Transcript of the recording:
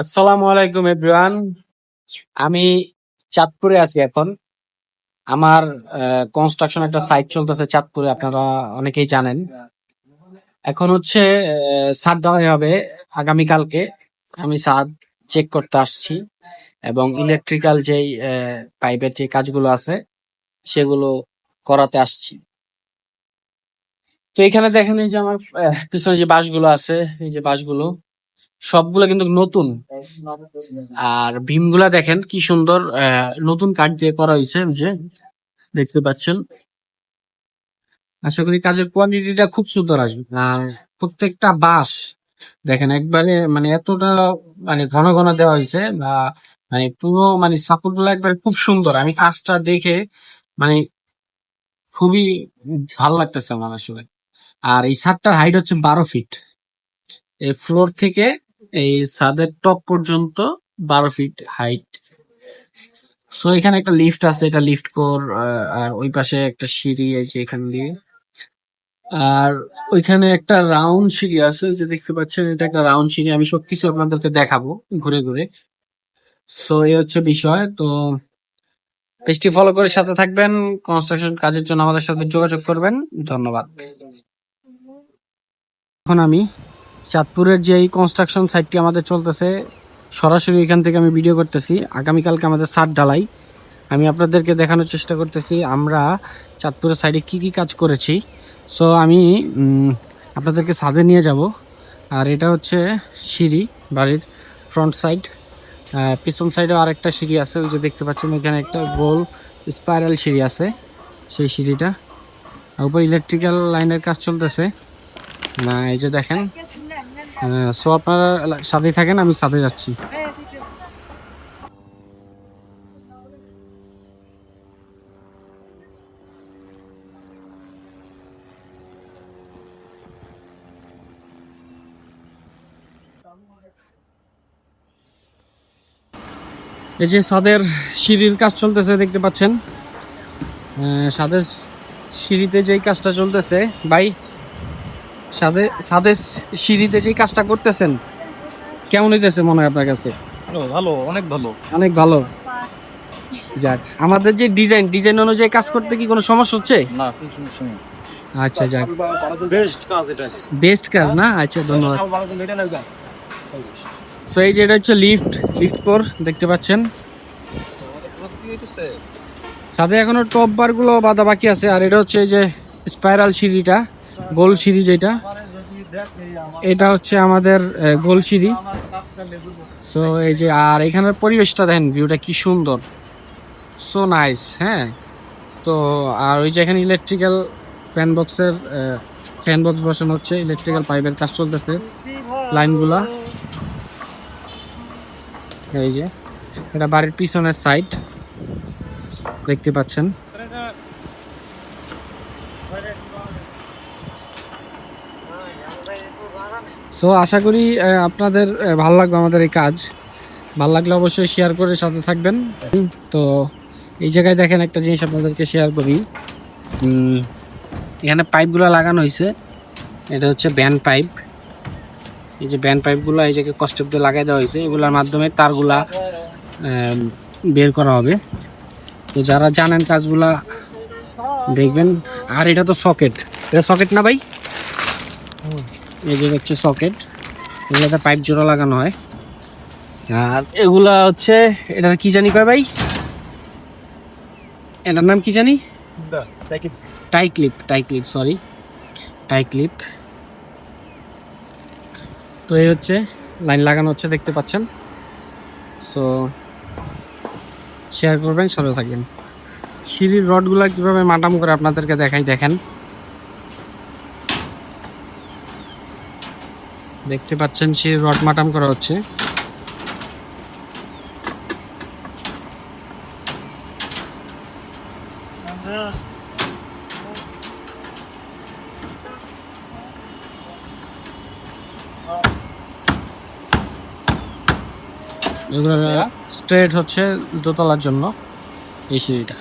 আসসালামু আলাইকুম এভরিওয়ান। আমি চাঁদপুরে আছি এখন। আমার কনস্ট্রাকশন একটা সাইট চলতেছে চাঁদপুরে, আপনারা অনেকেই জানেন। এখন হচ্ছে ছাদ ঢালাই হবে আগামীকালকে। আমি ছাদ চেক করতে আসছি এবং ইলেকট্রিক্যাল যেই পাইপের যে কাজগুলো আছে সেগুলো করাতে আসছি। তো এখানে দেখেন, এই যে আমার পিছনে যে বাঁশগুলো আছে, এই যে বাঁশগুলো সবগুলো কিন্তু নতুন। আর ভীমগুলা দেখেন কি সুন্দর, নতুন কাঠ দিয়ে করা হয়েছে, ওই যে দেখতে পাচ্ছেন। আশা করি কাজের কোয়ালিটিটা খুব সুন্দর আসবে। আর প্রত্যেকটা বাঁশ দেখেন একবারে মানে এতটা মানে ঘন ঘন দেওয়া হয়েছে, বা মানে পুরো মানে সাপোর্ট গুলো একবারে খুব সুন্দর। আমি কাজটা দেখে মানে খুবই ভালো লাগতেছে আমার আসলে। আর এই ছাদটার হাইট হচ্ছে 12 ফিট। এই ফ্লোর থেকে এই ছাদের টপ পর্যন্ত 12 ফিট হাইট। সো এখানে একটা লিফট আছে, এটা লিফট কোর। আর ওই পাশে একটা সিঁড়ি আছে এখান দিয়ে। আর ওইখানে একটা রাউন্ড সিঁড়ি আছে, ওই যে দেখতে পাচ্ছেন, এটা একটা রাউন্ড সিঁড়ি। আমি সবকিছু আপনাদেরকে দেখাবো ঘুরে ঘুরে। সো এই হচ্ছে বিষয়। তো পেজটি ফলো করে সাথে থাকবেন। কনস্ট্রাকশন কাজের জন্য আমাদের সাথে যোগাযোগ করবেন। ধন্যবাদ। এখন আমি চাঁদপুরের যে কনস্ট্রাকশন সাইটটি আমাদের চলতেছে, সরাসরি এখান থেকে আমি ভিডিও করতেছি। আগামীকালকে আমাদের ছাদ ঢালাই। আমি আপনাদেরকে দেখানোর চেষ্টা করতেছি আমরা চাঁদপুরের সাইডে কি কি কাজ করেছি। সো আমি আপনাদেরকে ছাদে নিয়ে যাব। আর এটা হচ্ছে সিঁড়ি, বাড়ির ফ্রন্ট সাইড। পিছন সাইডেও আরেকটা সিঁড়ি আছে, ওই যে দেখতে পাচ্ছেন এখানে একটা গোল স্পাইরাল সিঁড়ি আছে, সেই সিঁড়িটা। উপর ইলেকট্রিক্যাল লাইনের কাজ চলতেছে। এই যে দেখেন। সো আপনারা সাথেই থাকেন, আমি ছাদে যাচ্ছি। এই যে ছাদের সিঁড়ির কাজ চলতেছে, দেখতে পাচ্ছেন। ছাদের সিঁড়িতে যেই কাজটা চলতেছে ভাই, ছাদের সিঁড়িতে যেই কাজটা করতেছেন, কেমন হইতেছে মনে হয় আপনার কাছে? ভালো, অনেক ভালো। অনেক ভালো। যাক, আমাদের যে ডিজাইন অনুযায়ী কাজ করতে কি কোনো সমস্যা হচ্ছে? না, কোনো সমস্যা নেই। আচ্ছা, যাক, বেস্ট কাজ এটা। বেস্ট কাজ না? আচ্ছা, ধন্যবাদ। সো এই যে এটা হচ্ছে লিফট কোর, দেখতে পাচ্ছেন। সাথে এখনো টপ বার গুলো বাঁধা বাকি আছে। আর এটা হচ্ছে এই যে স্পাইরাল সিঁড়িটা, গোল সিঁড়ি যেটা, এটা হচ্ছে আমাদের গোল সিঁড়ি। সো এই যে, আর এখানের পরিবেশটা দেখেন, ভিউটা কি সুন্দর, সো নাইস। হ্যাঁ, তো আর ওই যে এখানে ইলেকট্রিক্যাল ফ্যান বক্স বসানো হচ্ছে, ইলেকট্রিক্যাল পাইপের কাজ চলতেছে, লাইনগুলা। এই যে এটা বাড়ির পিছনের সাইড, দেখতে পাচ্ছেন। সো আশা করি আপনাদের ভালো লাগবে আমাদের এই কাজ। ভালো লাগলে অবশ্যই শেয়ার করে সাথে থাকবেন। তো এই জায়গায় দেখেন একটা জিনিস আপনাদেরকে শেয়ার করি। এখানে পাইপগুলো লাগানো হয়েছে, এটা হচ্ছে ব্যান্ড পাইপ। এই যে ব্যান্ড পাইপগুলো এই জায়গায় কস্টেপ দিয়ে লাগাই দেওয়া হয়েছে, এগুলোর মাধ্যমে তারগুলা বের করা হবে। তো যারা জানেন কাজগুলা দেখবেন। আর এটা তো সকেট, এটা সকেট না ভাই? এই যে হচ্ছে সকেট, এগুলোতে পাইপ জোড়া লাগানো হয়। আর এগুলা হচ্ছে, এটা কি জানি কয় ভাই, এটার নাম কি জানি? টাই ক্লিপ, সরি, টাই ক্লিপ। তো এই হচ্ছে লাইন লাগানো হচ্ছে, দেখতে পাচ্ছেন। সো শেয়ার করবেন, সাথে থাকবেন। সিঁড়ির রডগুলা কিভাবে মাটাম করে আপনাদেরকে দেখাই, দেখেন। দেখতে পাচ্ছেন সিঁড়ির রড মাটাম করা হচ্ছে। এগুলো স্ট্রেট হচ্ছে দোতলার জন্য এই সিঁড়িটা।